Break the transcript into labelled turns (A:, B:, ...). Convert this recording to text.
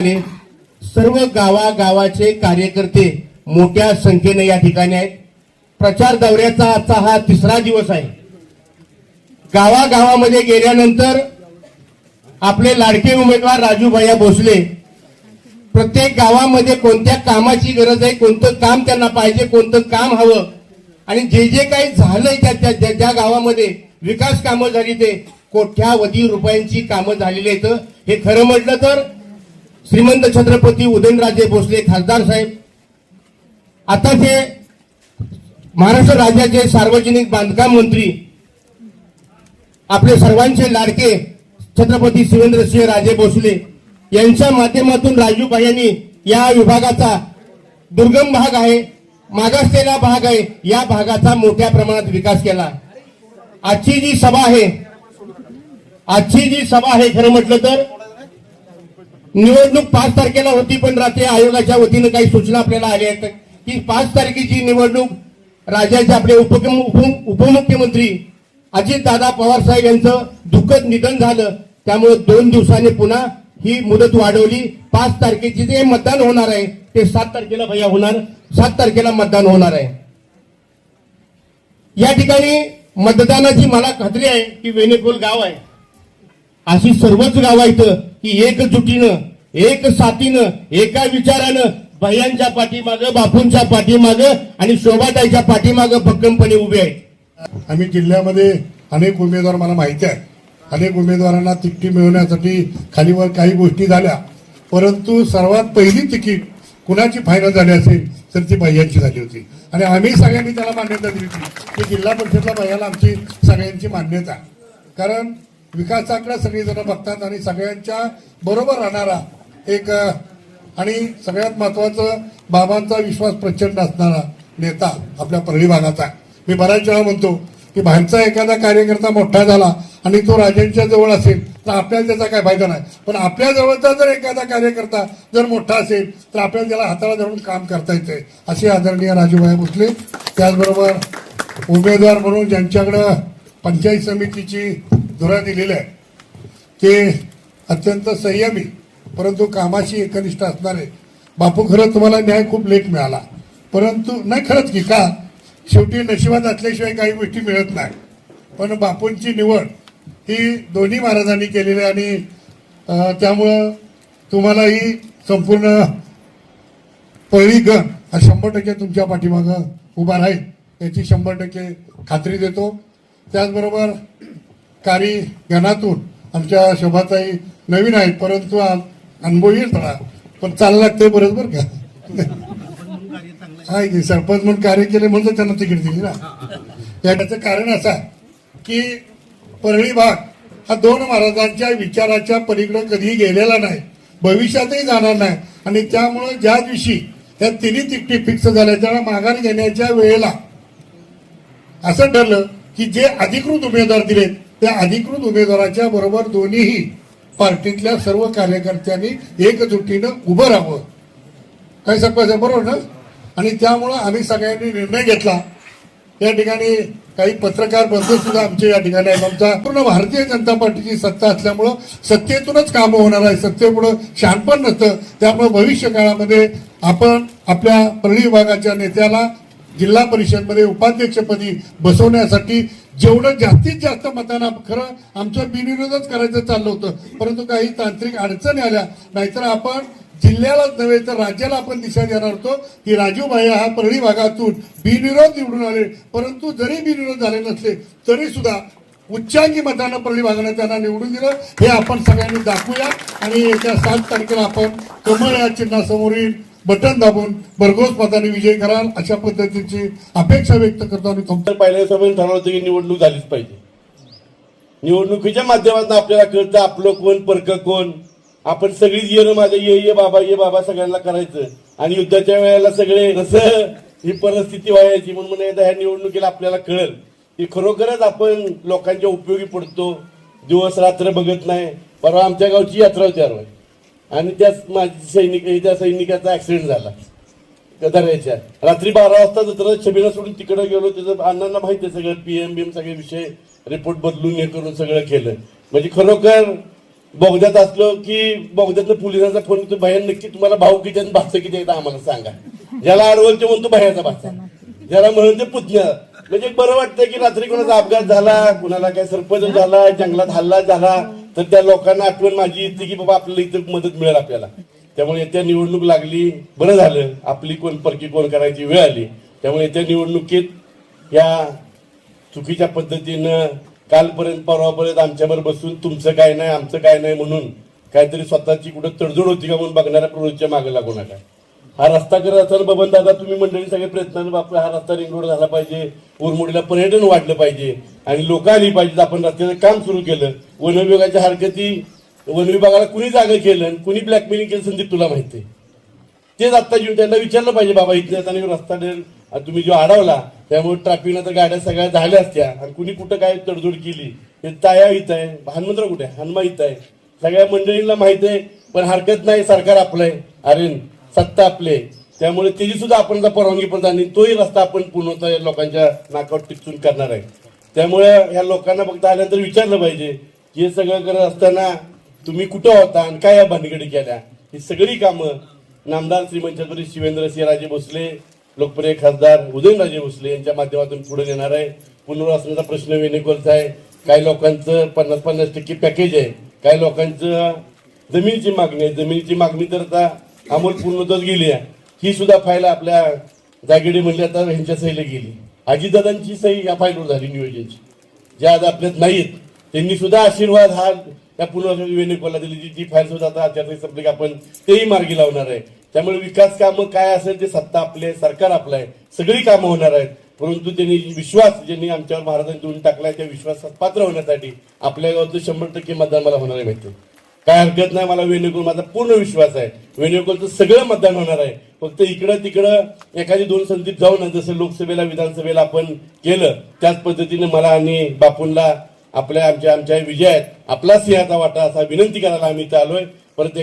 A: सर्व गावागावाचे कार्यकर्ते मोठ्या संख्येने या ठिकाणी आहेत। प्रचार दौऱ्याचा आजचा हा तिसरा दिवस आहे। गावागावामध्ये गेल्यानंतर आपले लाडके उमेदवार राजू भैया भोसले प्रत्येक गावामध्ये कोणत्या कामाची गरज आहे, कोणतं काम त्यांना पाहिजे, कोणतं काम हवं आणि जे जे काही झालंय त्या गावामध्ये विकास कामं झाली ते कोट्यावधी रुपयांची कामं झालेली आहेत। हे खरं म्हटलं तर श्रीमंत छत्रपती उदयनराजे भोसले खासदार साहेब आता ते महाराष्ट्र राज्याचे सार्वजनिक बांधकाम मंत्री आपले सर्वांचे लाडके छत्रपती शिवेंद्रसिंह राजे भोसले यांच्या माध्यमातून राजू भाईंनी या विभागाचा दुर्गम भाग आहे, मागासलेला भाग आहे, या भागाचा मोठ्या प्रमाणात विकास केला। आजची जी सभा आहे खरं म्हटलं तर निवडणूक 5 तारखेला होती, पण रात्री आयोगाच्या वतीनं काही सूचना आपल्याला आल्या आहेत की 5 तारखेची निवडणूक राज्याचे आपले उपमुख्यमंत्री अजितदादा पवार साहेब यांचं दुःखद निधन झालं, त्यामुळे 2 दिवसांनी पुन्हा ही मुदत वाढवली। 5 तारखेची जे मतदान होणार आहे ते 7 तारखेला भैया होणार, 7 तारखेला मतदान होणार आहे। या ठिकाणी मतदानाची मला खात्री आहे की वेणेकोल गाव आहे, अशी सर्वच गाव आहेत की एकजुटीनं एक साथीनं एका विचारानं भैयांच्या पाठीमागं, बापूंच्या पाठीमागं आणि शोभाताईच्या पाठीमागं भक्कमपणे उभे आहेत।
B: आम्ही जिल्ह्यामध्ये अनेक उमेदवार मला माहिती आहे, अनेक उमेदवारांना तिकिटी मिळवण्यासाठी खालीवर काही गोष्टी झाल्या, परंतु सर्वात पहिली तिकीट कुणाची फायनल झाली असेल तर ती भैयांची झाली होती आणि आम्ही सगळ्यांनी त्याला मान्यता दिली होती की जिल्हा परिषदला भैयाला आमची सगळ्यांची मान्यता, कारण विकासाकडे सगळेजण बघतात आणि सगळ्यांच्या बरोबर राहणारा एक आणि सगळ्यात महत्वाचं बाबांचा विश्वास प्रचंड असणारा नेता आपल्या परळी भागाचा। मी बऱ्याच वेळा म्हणतो की बाहेरचा एखादा कार्यकर्ता मोठा झाला आणि तो राजांच्या जवळ असेल तर आपल्याला त्याचा काय फायदा नाही, पण आपल्या जवळचा जर एखादा कार्यकर्ता जर मोठा असेल तर आपल्याला त्याला हाताला धरून काम करता येते, असे आदरणीय राजूभाई भोसले। त्याचबरोबर उमेदवार म्हणून ज्यांच्याकडं पंचायत समितीची धुरा दिलेली आहे ते अत्यंत संयमी परंतु कामाशी एकनिष्ठ असणारे बापू। खरं तुम्हाला न्याय खूप लेट मिळाला, परंतु नाही खरंच की का शेवटी नशिबात असल्याशिवाय काही गोष्टी मिळत नाही, पण बापूंची निवड ही दोन्ही महाराजांनी केलेली आणि त्यामुळं तुम्हाला ही संपूर्ण परळी गण हा 100% तुमच्या पाठीमागं उभा राहील याची 100% खात्री देतो। त्याचबरोबर कारी गणातून आमच्या शोभाताई नवीन आहेत, परंतु अनुभवी थोडा पण चालला लागतंय बरंच बरं का आहे की सरपंच म्हणून कार्य केले म्हणून त्यांना तिकीट दिली ना। याचं कारण असं की परळी भाग हा 2 महाराजांच्या विचाराच्या पलीकडे कधीही गेलेला नाही, भविष्यातही जाणार नाही आणि त्यामुळे ज्या दिवशी या तिन्ही तिकटी फिक्स झाल्या त्याला माघार घेण्याच्या वेळेला असं ठरलं की जे अधिकृत उमेदवार दिलेत त्या अधिकृत उमेदवाराच्या बरोबर दोन्हीही पार्टीतल्या सर्व कार्यकर्त्यांनी एकजुटीनं उभं राहावं, काय सांगायचं बरोबर ना। आणि त्यामुळं आम्ही सगळ्यांनी निर्णय घेतला। या ठिकाणी काही पत्रकार बंधू सुद्धा आमचे या ठिकाणी आहेत। आमचा पूर्ण भारतीय जनता पार्टीची सत्ता असल्यामुळं सत्तेतूनच कामं होणार आहे, सत्तेपुढं शहाणपण नसतं, त्यामुळे भविष्य काळामध्ये आपण आपल्या परळी विभागाच्या नेत्याला जिल्हा परिषदमध्ये उपाध्यक्षपदी बसवण्यासाठी जेवढं जास्तीत जास्त मतांना खरं आमचं बिनविरोधच करायचं चाललं होतं, परंतु काही तांत्रिक अडचणी आल्या, नाहीतर आपण जिल्ह्यालाच नव्हे तर राज्याला आपण दिशा देणार होतो की राजू भैया हा परळी भागातून बिनविरोध निवडून आले, परंतु जरी बिनविरोध झाले नसले तरी सुद्धा उच्चांकी मतानं परळी भागाने त्यांना निवडून दिलं हे आपण सगळ्यांनी दाखवूया आणि येत्या 7 तारखेला आपण कमळ या चिन्हासमोरील बटन दाबून भरघोस मताने विजय कराल अशा पद्धतीची अपेक्षा व्यक्त करतो। आणि
C: तुमचं पहिल्या सभेत ठरवलं होतं की निवडणूक झालीच पाहिजे। निवडणुकीच्या माध्यमातून आपल्याला कळतं आपलं कोण परक कोण, आपण सगळीच ये माझं ये बाबा सगळ्यांना करायचं आणि युद्धाच्या वेळेला सगळे कसं ही परिस्थिती व्हायची म्हणून एकदा ह्या निवडणुकीला आपल्याला कळेल की खरोखरच आपण लोकांच्या उपयोगी पडतो, दिवस रात्र बघत नाही। परवा आमच्या गावची यात्रा होती आणि त्याच त्या सैनिकाचा ऍक्सिडेंट झाला दर्याच्या रात्री 12 वाजता जत्रा छबिना सोडून तिकडे गेलो, त्याचं अण्णांना माहिती आहे सगळं PM सगळे विषय रिपोर्ट बदलून हे करून सगळं केलं, म्हणजे खरोखर बोगद्यात असलो की बोगद्यातलं पोलिसांचा फोन येतो, भैया नक्की तुम्हाला भाऊ किती आणि भाचं किती येतं आम्हाला सांगा. ज्याला अडवल ते म्हणतो भैयाचा भाचा, ज्याला म्हणून ते पुतण्या. म्हणजे बरं वाटतं की रात्री कोणाचा अपघात झाला, कुणाला काय सरपंच झाला, जंगलात हल्ला झाला, तर त्या लोकांना आठवण माझी येते की बाबा आपल्याला इथं मदत मिळेल आपल्याला. त्यामुळे येत्या निवडणूक लागली, बरं झालं, आपली कोण परकी कोण करायची वेळ आली. त्यामुळे येत्या निवडणुकीत या चुकीच्या पद्धतीनं कालपर्यंत परवापर्यंत आमच्याबरोबर बसून तुमचं काय नाही आमचं काय नाही म्हणून काहीतरी स्वतःची कुठं तडजोड होती का म्हणून बघणाऱ्या प्रवृत्तीच्या मागे लागू नका. हा रस्ता करत असताना बबन दादा तुम्ही मंडळी सगळे प्रयत्नाने बापरे हा रस्ता रिंग रोड झाला पाहिजे, उरमोडीला पर्यटन वाढलं पाहिजे आणि लोक आली पाहिजेत. आपण रस्त्याचं काम सुरू केलं. वन विभागाच्या हरकती वन विभागाला कुणी जागा केलं आणि कुणी ब्लॅकमेलिंग केलं संदीप तुला माहिती आहे. तेच आता येऊन त्यांना विचारलं पाहिजे बाबा इथल्या येताना रस्ता तुम्ही जो अडवला त्यामुळे ट्रॅफिकला तर गाड्या सगळ्या झाल्या असत्या आणि कुणी कुठं काय तडजोड केली. हे ताया इथं आहे, हनुमंतराव कुठे आहे, हनुमा इथं आहे, सगळ्या मंडळींना माहिती आहे. पण हरकत नाही, सरकार आपलं आहे, अरे सत्ता आपले, त्यामुळे त्याची सुद्धा आपण परवानगी पण आणि तोही रस्ता आपण पूर्णतः लोकांच्या नाकावर टिचून करणार आहे. त्यामुळे ह्या लोकांना फक्त आल्यानंतर विचारलं पाहिजे की हे सगळं करत असताना तुम्ही कुठं होता आणि काय या भानगडी केल्या. ही सगळी कामं नामदार श्रीमंत छत्रपती शिवेंद्रसिंहराजे भोसले, लोकप्रिय खासदार उदयनराजे भोसले यांच्या माध्यमातून पुढे नेणार आहे. पुनर्वसनाचा प्रश्न वेणेकोलचा आहे. काही लोकांचं 50-50% पॅकेज आहे, काही लोकांचं जमिनीची मागणी आहे. जमिनीची मागणी तर आता अमोल पूर्णतच गेली आहे. ही सुद्धा फाईल आपल्या जागेडे म्हणली आता ह्यांच्या सहीला गेली. अजितदादांची सही या फाईलवर झाली नियोजनची, ज्या आज आपल्यात नाहीत त्यांनी सुद्धा आशीर्वाद हा त्या पुनर्वसन वेणेकोलला दिली. जी फाईल सुद्धा आता आचारसंहिता संपली की आपण तेही मार्गी लावणार आहे. त्यामुळे विकास कामं काय असेल ते सत्ता आपले आहे, सरकार आपलं आहे, सगळी कामं होणार आहेत. परंतु त्यांनी विश्वास ज्यांनी आमच्यावर महाराजांनी देऊन टाकलाय त्या विश्वासात पात्र होण्यासाठी आपल्या गावचं 100% मतदान मला होणार आहे. माहिती काय हरकत नाही, मला वेणुगोल माझा पूर्ण विश्वास आहे. वेणुगोलचं सगळं मतदान होणार आहे. फक्त इकडं तिकडं एखादी दोन संधीत जाऊन जसं लोकसभेला विधानसभेला आपण केलं त्याच पद्धतीने मला आणि बापूंना आमच्या विजयात आपला सिंहाचा वाटा असा विनंती करायला आम्ही इथं आलोय. परत